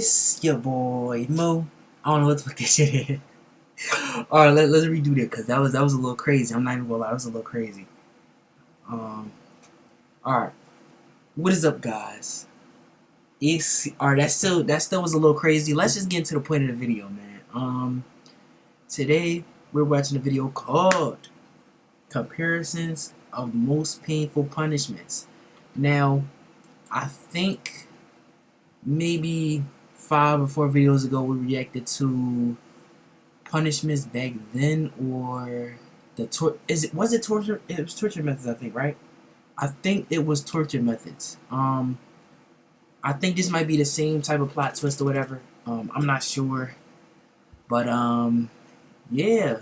It's your boy Mo. I don't know what the fuck this shit is. Alright, let's redo that because that was a little crazy. I'm not even gonna lie, that was a little crazy. Um alright. What is up, guys? It's alright, that still was a little crazy. Let's just get into the point of the video, man. Today we're watching a video called Comparisons of Most Painful Punishments. Now, I think maybe 5 or 4 videos ago we reacted to punishments back then, or the was it torture? It was torture methods, I think, right? I think it was torture methods. I think this might be the same type of plot twist or whatever. I'm not sure, but yeah.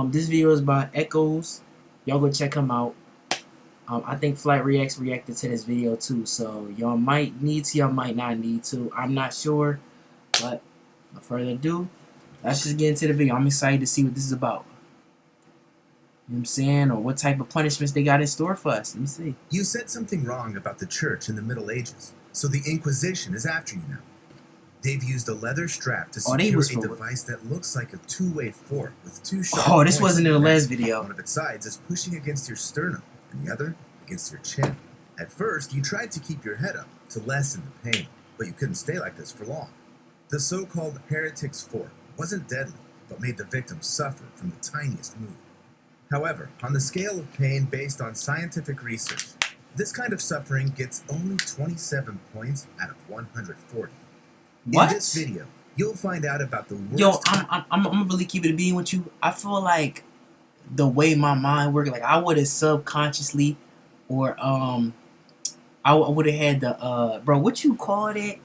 This video is by Echoes. Y'all go check him out. I think Flight Reacts reacted to this video too, so y'all might need to, y'all might not need to. I'm not sure, but no further ado, let's just get into the video. I'm excited to see what this is about. You know what I'm saying? Or what type of punishments they got in store for us. Let me see. You said something wrong about the church in the Middle Ages, so the Inquisition is after you now. They've used a leather strap to secure a device that looks like a two-way fork with two sharp points. This wasn't in the last video. One of its sides is pushing against your sternum, and the other against your chin. At first, you tried to keep your head up to lessen the pain, but you couldn't stay like this for long. The so-called heretic's fork wasn't deadly, but made the victim suffer from the tiniest move. However, on the scale of pain based on scientific research, this kind of suffering gets only 27 points out of 140. What? In this video, you'll find out about the worst. Yo, I'm gonna really keep it a being with you. I feel like the way my mind worked, like I would have subconsciously, or I would have had the bro, what you call it?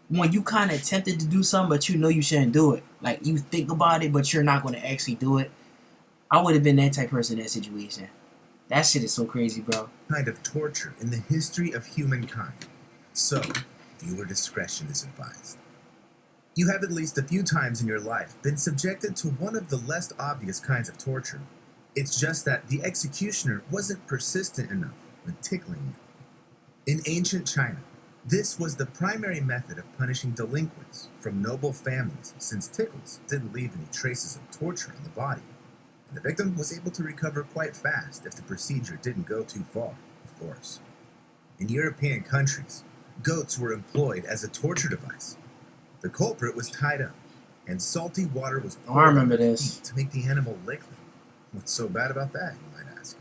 When you kind of tempted to do something, but you know you shouldn't do it. Like you think about it, but you're not gonna actually do it. I would have been that type of person in that situation. That shit is so crazy, bro. Kind of torture in the history of humankind. So, viewer discretion is advised. You have at least a few times in your life been subjected to one of the less obvious kinds of torture. It's just that the executioner wasn't persistent enough when tickling you. In ancient China, this was the primary method of punishing delinquents from noble families, since tickles didn't leave any traces of torture on the body. And the victim was able to recover quite fast if the procedure didn't go too far, of course. In European countries, goats were employed as a torture device. The culprit was tied up, and salty water was poured on their feet to make the animal lick them. What's so bad about that, you might ask?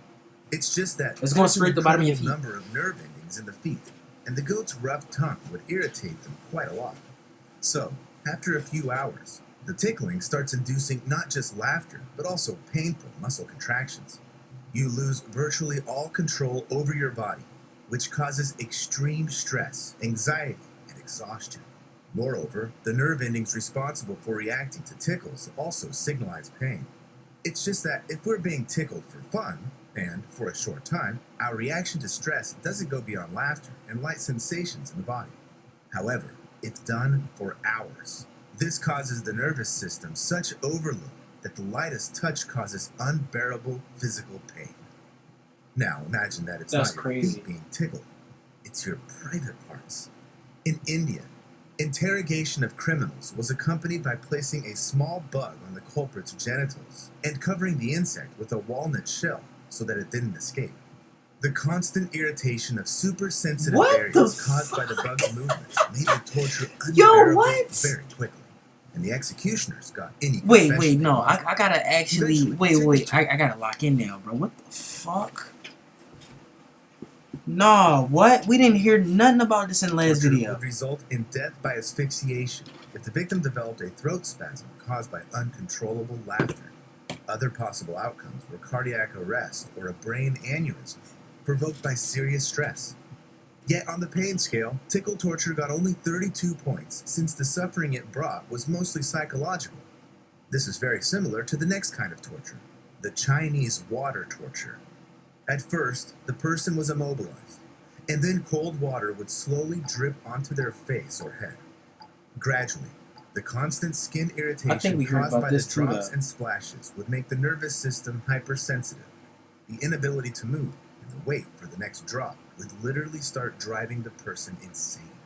It's just that it's going straight to the bottom of your feet. Number of nerve endings in the feet, and the goat's rough tongue would irritate them quite a lot. So, after a few hours, the tickling starts inducing not just laughter, but also painful muscle contractions. You lose virtually all control over your body, which causes extreme stress, anxiety, and exhaustion. Moreover, the nerve endings responsible for reacting to tickles also signalize pain. It's just that if we're being tickled for fun, and for a short time, our reaction to stress doesn't go beyond laughter and light sensations in the body. However, if done for hours, this causes the nervous system such overload that the lightest touch causes unbearable physical pain. Now imagine that it's not your feet being tickled, it's your private parts. In India, interrogation of criminals was accompanied by placing a small bug on the culprit's genitals and covering the insect with a walnut shell so that it didn't escape. The constant irritation of super-sensitive areas caused by the bug's movements made the torture unbearable very quickly. And the executioners got any Wait, no, I gotta actually, wait, I gotta lock in now, bro. What the fuck? No, what? We didn't hear nothing about this in the last video. Would result in death by asphyxiation if the victim developed a throat spasm caused by uncontrollable laughter. Other possible outcomes were cardiac arrest or a brain aneurysm provoked by serious stress. Yet on the pain scale, tickle torture got only 32 points since the suffering it brought was mostly psychological. This is very similar to the next kind of torture, the Chinese water torture. At first, the person was immobilized, and then cold water would slowly drip onto their face or head. Gradually, the constant skin irritation caused by the drops and splashes would make the nervous system hypersensitive. The inability to move and the wait for the next drop would literally start driving the person insane.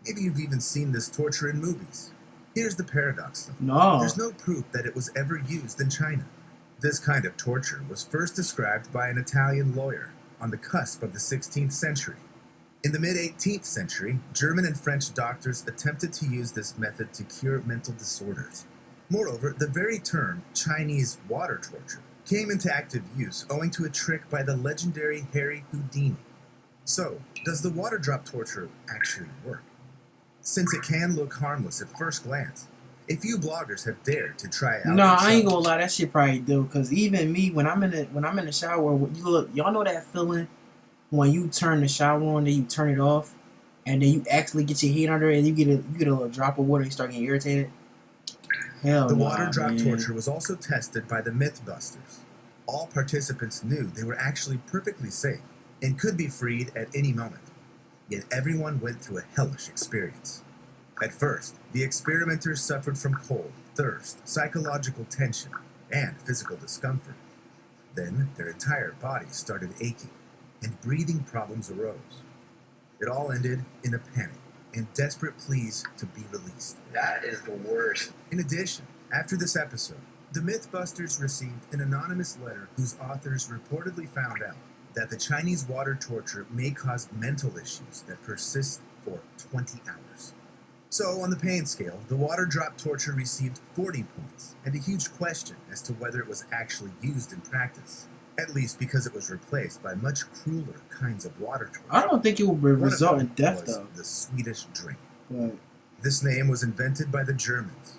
Maybe you've even seen this torture in movies. Here's the paradox though. No. There's no proof that it was ever used in China. This kind of torture was first described by an Italian lawyer on the cusp of the 16th century. In the mid-18th century, German and French doctors attempted to use this method to cure mental disorders. Moreover, the very term Chinese water torture came into active use owing to a trick by the legendary Harry Houdini. So, does the water drop torture actually work? Since it can look harmless at first glance, a few bloggers have dared to try it out. No, I ain't gonna lie, that shit probably do. Cause even me, when I'm in the shower, y'all know that feeling when you turn the shower on, then you turn it off, and then you actually get your heat under it, and you get a little drop of water, you start getting irritated. Hell, the water drop man. torture was also tested by the Mythbusters. All participants knew they were actually perfectly safe and could be freed at any moment. Yet everyone went through a hellish experience. At first, the experimenters suffered from cold, thirst, psychological tension, and physical discomfort. Then their entire bodies started aching, and breathing problems arose. It all ended in a panic and desperate pleas to be released. That is the worst. In addition, after this episode, the Mythbusters received an anonymous letter whose authors reportedly found out that the Chinese water torture may cause mental issues that persist for 20 hours. So, on the pain scale, the water drop torture received 40 points, and a huge question as to whether it was actually used in practice, at least because it was replaced by much crueler kinds of water torture. I don't think it would One of result in them death was though. the Swedish drink. But This name was invented by the Germans.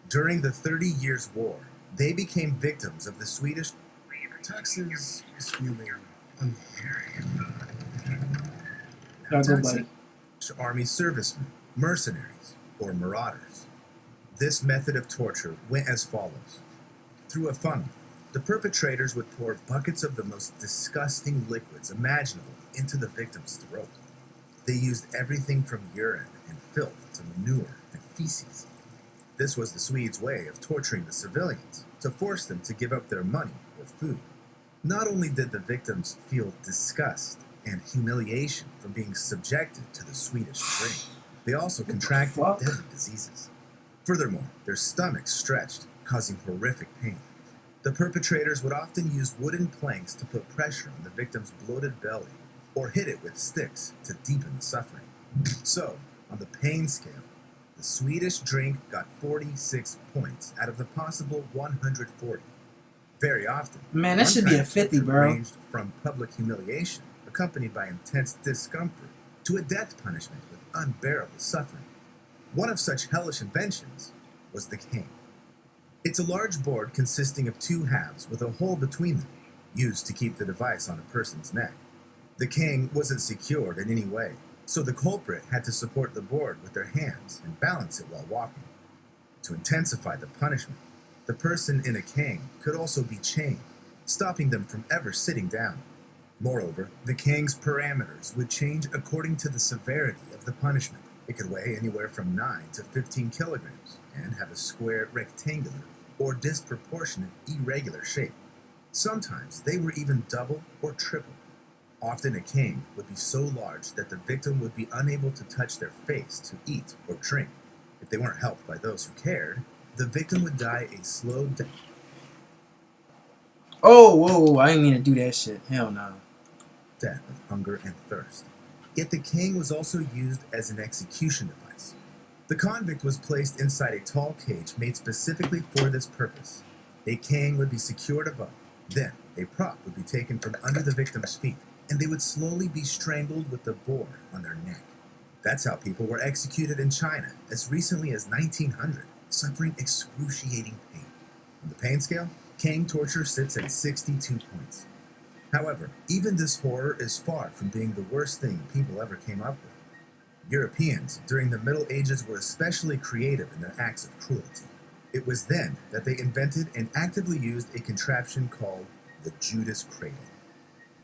During the 30 Years' War, they became victims of the Swedish Texas is feeling unfair. gotta go, buddy. army servicemen, mercenaries, or marauders. This method of torture went as follows. Through a funnel, the perpetrators would pour buckets of the most disgusting liquids imaginable into the victim's throat. They used everything from urine and filth to manure and feces. This was the Swedes' way of torturing the civilians, to force them to give up their money or food. Not only did the victims feel disgust and humiliation from being subjected to the Swedish drink, they also contracted fuck? deadly diseases. Furthermore, their stomachs stretched, causing horrific pain. The perpetrators would often use wooden planks to put pressure on the victim's bloated belly, or hit it with sticks to deepen the suffering. So, on the pain scale, the Swedish drink got 46 points out of the possible 140. Very often, Man, that should be a 50, bro. ranged from public humiliation, accompanied by intense discomfort, to a death punishment with unbearable suffering. One of such hellish inventions was the cane. It's a large board consisting of two halves with a hole between them, used to keep the device on a person's neck. The cane wasn't secured in any way, so the culprit had to support the board with their hands and balance it while walking. To intensify the punishment, the person in a cane could also be chained, stopping them from ever sitting down. Moreover, the cane's parameters would change according to the severity of the punishment. It could weigh anywhere from 9 to 15 kilograms and have a square, rectangular, or disproportionate irregular shape. Sometimes they were even double or triple. Often a cane would be so large that the victim would be unable to touch their face to eat or drink. If they weren't helped by those who cared, the victim would die a slow death. Oh, whoa, I didn't mean to do that shit. Hell no. Death of hunger and thirst. Yet the cane was also used as an execution device. The convict was placed inside a tall cage made specifically for this purpose. A cane would be secured above. Then, a prop would be taken from under the victim's feet, and they would slowly be strangled with the board on their neck. That's how people were executed in China as recently as 1900, suffering excruciating pain. On the pain scale, cane torture sits at 62 points. However, even this horror is far from being the worst thing people ever came up with. Europeans during the Middle Ages were especially creative in their acts of cruelty. It was then that they invented and actively used a contraption called the Judas Cradle.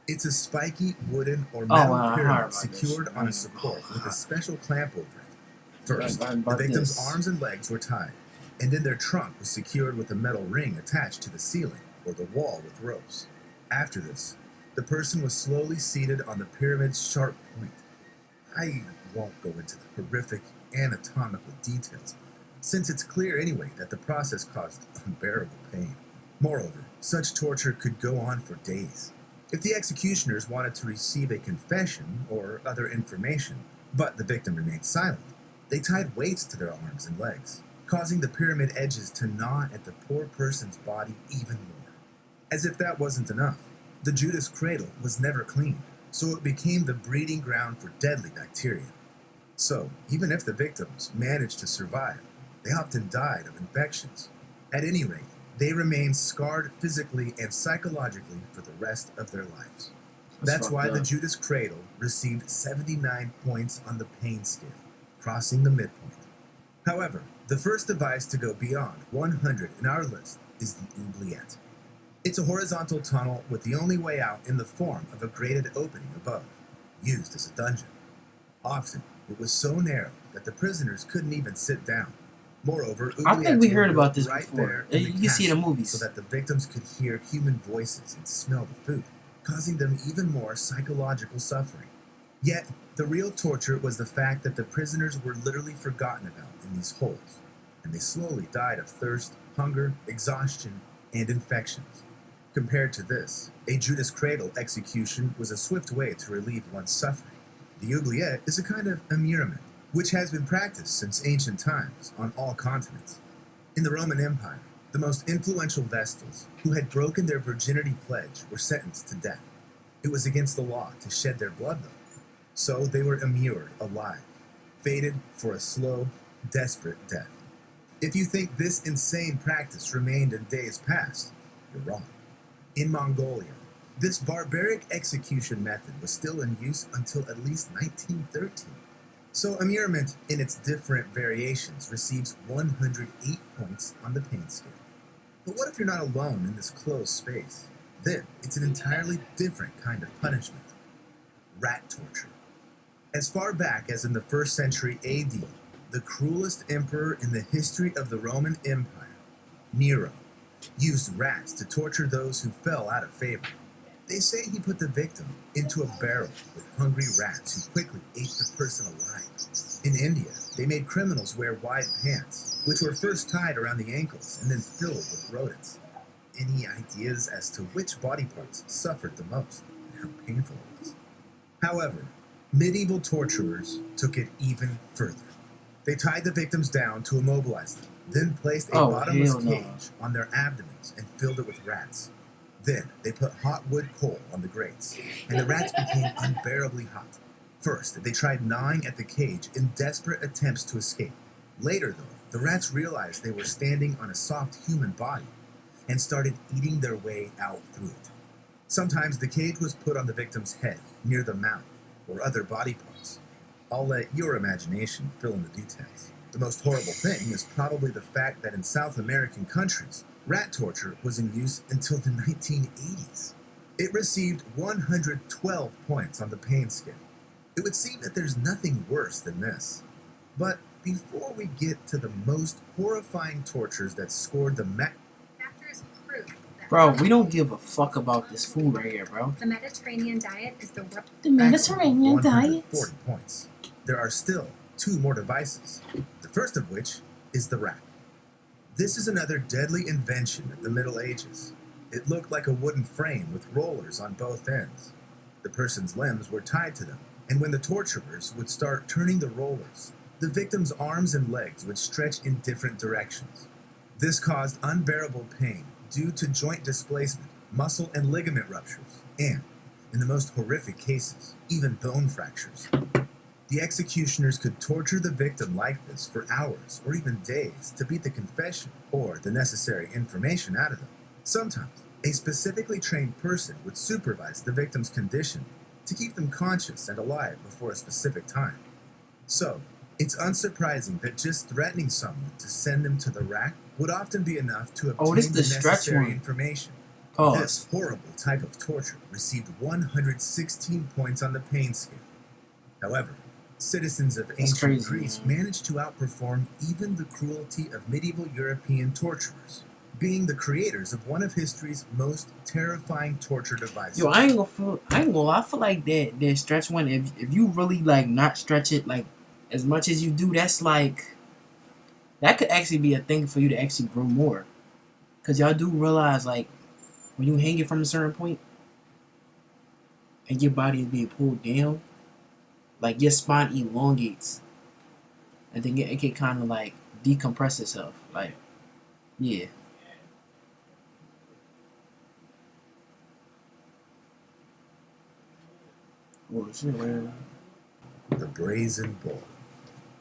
It's a spiky wooden or metal I heard pyramid about secured this. on a support with a special clamp over it. First, I heard the about victim's this. arms and legs were tied, and then their trunk was secured with a metal ring attached to the ceiling or the wall with ropes. After this, the person was slowly seated on the pyramid's sharp point. I won't go into the horrific anatomical details, since it's clear anyway that the process caused unbearable pain. Moreover, such torture could go on for days. If the executioners wanted to receive a confession or other information, but the victim remained silent, they tied weights to their arms and legs, causing the pyramid edges to gnaw at the poor person's body even more. As if that wasn't enough, the Judas cradle was never cleaned, so it became the breeding ground for deadly bacteria. So, even if the victims managed to survive, they often died of infections. At any rate, they remained scarred physically and psychologically for the rest of their lives. That's why the Judas cradle received 79 points on the pain scale, crossing the midpoint. However, the first device to go beyond 100 in our list is the oubliette. It's a horizontal tunnel with the only way out in the form of a grated opening above, used as a dungeon. Often, it was so narrow that the prisoners couldn't even sit down. Moreover, I think we heard about this right before. there in the You see the castle movies. so that the victims could hear human voices and smell the food, causing them even more psychological suffering. Yet, the real torture was the fact that the prisoners were literally forgotten about in these holes, and they slowly died of thirst, hunger, exhaustion, and infections. Compared to this, a Judas cradle execution was a swift way to relieve one's suffering. The oubliette is a kind of immurement, which has been practiced since ancient times on all continents. In the Roman Empire, the most influential Vestals, who had broken their virginity pledge, were sentenced to death. It was against the law to shed their blood, though, so they were immured alive, fated for a slow, desperate death. If you think this insane practice remained in days past, you're wrong. In Mongolia, this barbaric execution method was still in use until at least 1913. So immurement, in its different variations, receives 108 points on the pain scale. But what if you're not alone in this closed space? Then it's an entirely different kind of punishment. Rat torture. As far back as in the 1st century AD, the cruelest emperor in the history of the Roman Empire, Nero, used rats to torture those who fell out of favor. They say he put the victim into a barrel with hungry rats who quickly ate the person alive. In India, they made criminals wear wide pants, which were first tied around the ankles and then filled with rodents. Any ideas as to which body parts suffered the most and how painful it was? However, medieval torturers took it even further. They tied the victims down to immobilize them, then placed a bottomless cage on their abdomens and filled it with rats. Then they put hot wood coal on the grates, and the rats became unbearably hot. First, they tried gnawing at the cage in desperate attempts to escape. Later, though, the rats realized they were standing on a soft human body and started eating their way out through it. Sometimes the cage was put on the victim's head, near the mouth, or other body parts. I'll let your imagination fill in the details. The most horrible thing is probably the fact that in South American countries, rat torture was in use until the 1980s. It received 112 points on the pain scale. It would seem that there's nothing worse than this. But before we get to the most horrifying tortures that scored the Factors prove that Bro, we don't give a fuck about this food right here, bro. the Mediterranean diet is the world. The Mediterranean diet. 140 points. There are still 2 more devices, the first of which is the rack. This is another deadly invention of the Middle Ages. It looked like a wooden frame with rollers on both ends. The person's limbs were tied to them, and when the torturers would start turning the rollers, the victim's arms and legs would stretch in different directions. This caused unbearable pain due to joint displacement, muscle and ligament ruptures, and, in the most horrific cases, even bone fractures. The executioners could torture the victim like this for hours or even days to beat the confession or the necessary information out of them. Sometimes, a specifically trained person would supervise the victim's condition to keep them conscious and alive before a specific time. So, it's unsurprising that just threatening someone to send them to the rack would often be enough to obtain this the the stretch necessary one. information. Pause. This horrible type of torture received 116 points on the pain scale. However, citizens of ancient crazy, Greece man. managed to outperform even the cruelty of medieval European torturers. being the creators of one of history's most terrifying torture devices. Yo, I ain't gonna lie. I feel like that stretch one. If you really like not stretch it like as much as you do, that's like that could actually be a thing for you to actually grow more. Cause y'all do realize like when you hang it from a certain point and your body is being pulled down, like your spine elongates, and then it can kind of like decompress itself. Like, yeah. Oh, shit, man. The Brazen Bull.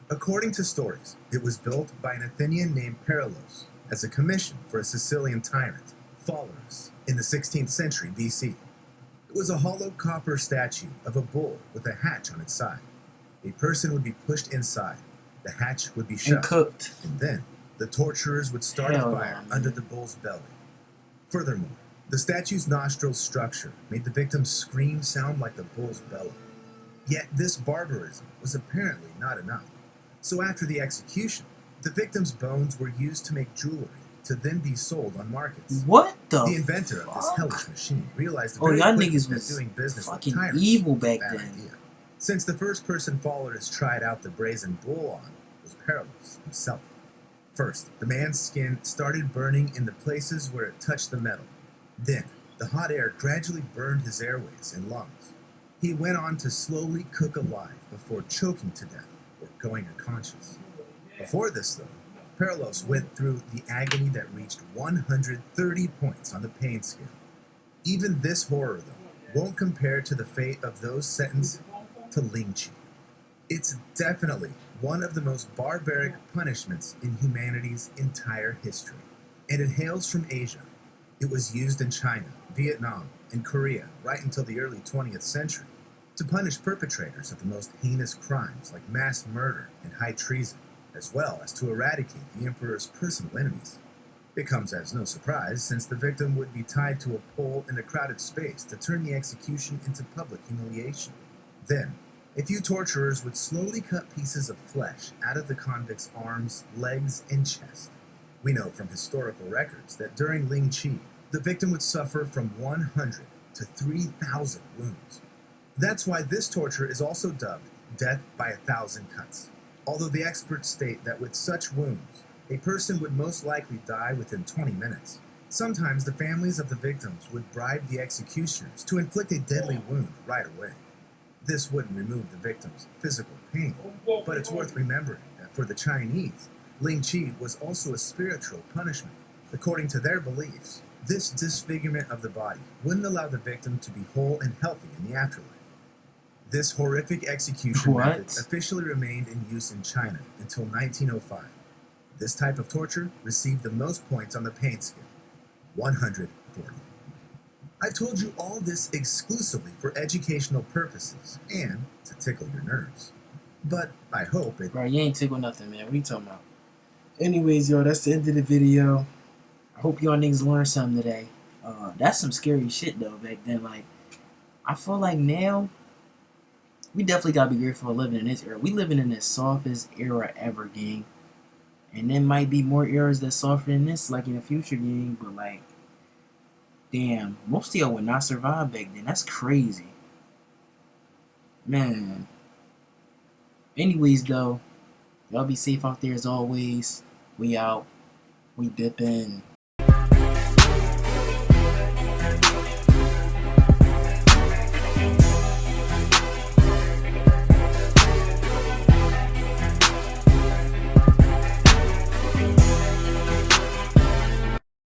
According to stories, it was built by an Athenian named Perilos as a commission for a Sicilian tyrant, Phalaris, in the 16th century BC. It was a hollow copper statue of a bull with a hatch on its side. A person would be pushed inside, the hatch would be And shut, cooked. and then the torturers would start Hell a no, fire man. under the bull's belly. Furthermore, the statue's nostril structure made the victim's scream sound like the bull's bellow. Yet this barbarism was apparently not enough. So after the execution, the victim's bones were used to make jewelry to then be sold on markets. What the The inventor of this fuck? hellish machine realized Oh, very y'all quickly niggas that was doing business with fucking tyrants evil was a back bad then. idea. Since the first person followers tried out the brazen bull on was Perilos himself. First, the man's skin started burning in the places where it touched the metal. Then, the hot air gradually burned his airways and lungs. He went on to slowly cook alive before choking to death or going unconscious. Before this, though, Perilos went through the agony that reached 130 points on the pain scale. Even this horror, though, won't compare to the fate of those sentenced to Ling Chi. It's definitely one of the most barbaric punishments in humanity's entire history, and it hails from Asia. It was used in China, Vietnam, and Korea right until the early 20th century to punish perpetrators of the most heinous crimes like mass murder and high treason, as well as to eradicate the emperor's personal enemies. It comes as no surprise, since the victim would be tied to a pole in a crowded space to turn the execution into public humiliation. Then, a few torturers would slowly cut pieces of flesh out of the convict's arms, legs, and chest. We know from historical records that during Ling Chi, the victim would suffer from 100 to 3,000 wounds. That's why this torture is also dubbed death by 1,000 cuts. Although the experts state that with such wounds, a person would most likely die within 20 minutes. Sometimes the families of the victims would bribe the executioners to inflict a deadly wound right away. This wouldn't remove the victim's physical pain, but it's worth remembering that for the Chinese, Ling Chi was also a spiritual punishment. According to their beliefs, this disfigurement of the body wouldn't allow the victim to be whole and healthy in the afterlife. This horrific execution What? method officially remained in use in China until 1905. This type of torture received the most points on the pain scale, 140. I've told you all this exclusively for educational purposes and to tickle your nerves. But I hope it... Bro, you ain't tickle nothing, man. What you talking about? Anyways, yo, that's the end of the video. I hope y'all niggas learned something today. That's some scary shit, though, back then. Like, I feel like now, we definitely gotta be grateful for living in this era. We living in the softest era ever, gang. And there might be more eras that's softer than this, like in the future, gang. But, like, damn, most of y'all would not survive back then. That's crazy. Man. Anyways, though, y'all be safe out there as always. We out. We dipping.